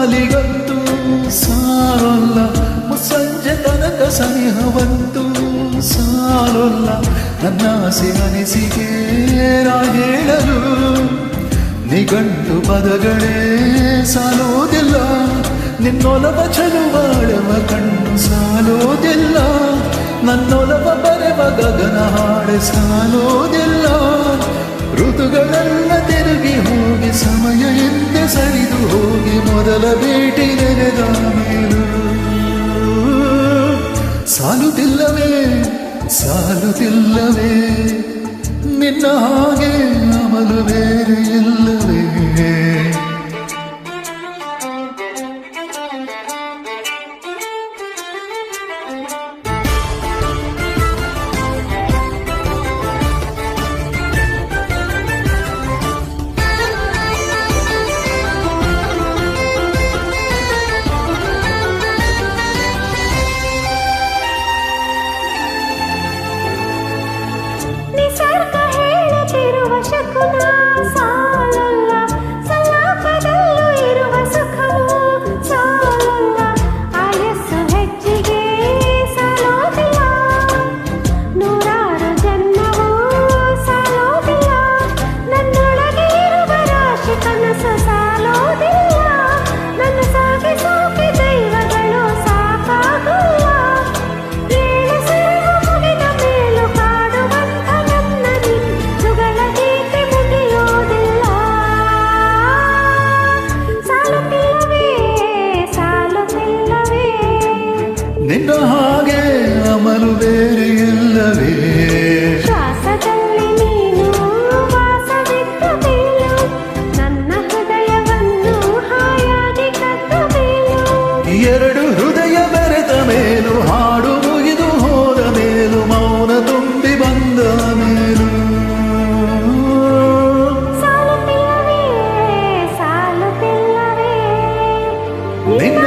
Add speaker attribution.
Speaker 1: ನಾಲಿಗಂತೂ ಸಾಲೊಲ್ಲ, ಮುಸ್ಸಂಜೆ ತನಕ ಸನಿಹವಂತೂ ಸಾಲೊಲ್ಲ. ನನ್ನಾಸೆ ಅನಿಸಿಕೆ ನಾ ಹೇಳಲು ನಿಘಂಟು ಪದಗಳೇ ಸಾಲೋದಿಲ್ಲ. ನಿನ್ನೊಲವ ಚಲುವಾಡುವ ಕಣ್ಣು ಸಾಲೋದಿಲ್ಲ, ನನ್ನೊಲವ ಬರೆವ ಗಗನ ಹಾಡೆ ಸಾಲೋದಿಲ್ಲ. ಋತುಗಳೆಲ್ಲ ತಿರುಗಿ ಹೋಗಿ ಸಮಯ ಹಿಂದೆ ಸರಿದು ಹೋಗಿ ಮೊದಲ ಭೇಟಿ ನೆನೆದ ಮೇಲೂ ಸಾಲುತ್ತಿಲ್ಲವೇ ಸಾಲುತ್ತಿಲ್ಲವೇ ನಿನ್ನ ಹಾಗೆ ಅಮಲು ಬೇರೆ ಇಲ್ಲವೇ.
Speaker 2: ನಿಸರ್ಗ ಹೇಳುತ್ತಿರುವ ಶಕುನ ಸಾಲಲ್ಲ, ಸಲಾಪದಲ್ಲೂ ಇರುವ ಸುಖವು ಸಾಲಲ್ಲ. ಆಯಸ್ಸು ಹೆಚ್ಚಿಗೆ ಸಾಲೋದಿಲ್ಲ, ನೂರಾರು ಜನ್ಮವೂ ಸಾಲೋದಿಲ್ಲ. ನನ್ನೊಳಗೆ ಇರುವ ರಾಶಿ ಕನಸು ಸಾಲೋದಿಲ್ಲ, ನನ್ನ ಸಾಗಿ ದೈವಗಳು ಸಾಕಾಗಲ್ಲ. ಏಳು ಸೆರಗು ಮುಗಿದ ಮೇಲೂ ಕಾಡುವಂತ ನನ್ನ ನಿಜಗಳ ಗೀತೆ ಮುಗಿಯೋದಿಲ್ಲ. ಸಾಲುತ್ತಿಲ್ಲವೇ ಸಾಲುತ್ತಿಲ್ಲವೇ
Speaker 1: ನಿನ್ನ ಹಾಗೆ ಅಮಲು ಬೇರೆ ಇಲ್ಲವೇ.
Speaker 2: ಶ್ವಾಸದಲ್ಲಿ ನೀನು ವಾಸವಿದ್ದ ಮೇಲೂ ನನ್ನ ಹೃದಯವನ್ನು ಹಾಯಾಗಿ ಕದ್ದ ಮೇಲೂ.
Speaker 1: ಎರಡು ಹೃದಯ ಬೆರೆತ ಮೇಲೂ ಹಾಡು ಮುಗಿದು ಹೋದ ಮೇಲೂ ಮೌನ ತುಂಬಿ ಬಂದ ಮೇಲೂ
Speaker 2: ಸಾಲುತ್ತಿಲ್ಲವೇ ಸಾಲುತ್ತಿಲ್ಲವೇ
Speaker 1: ನಿನ್ನ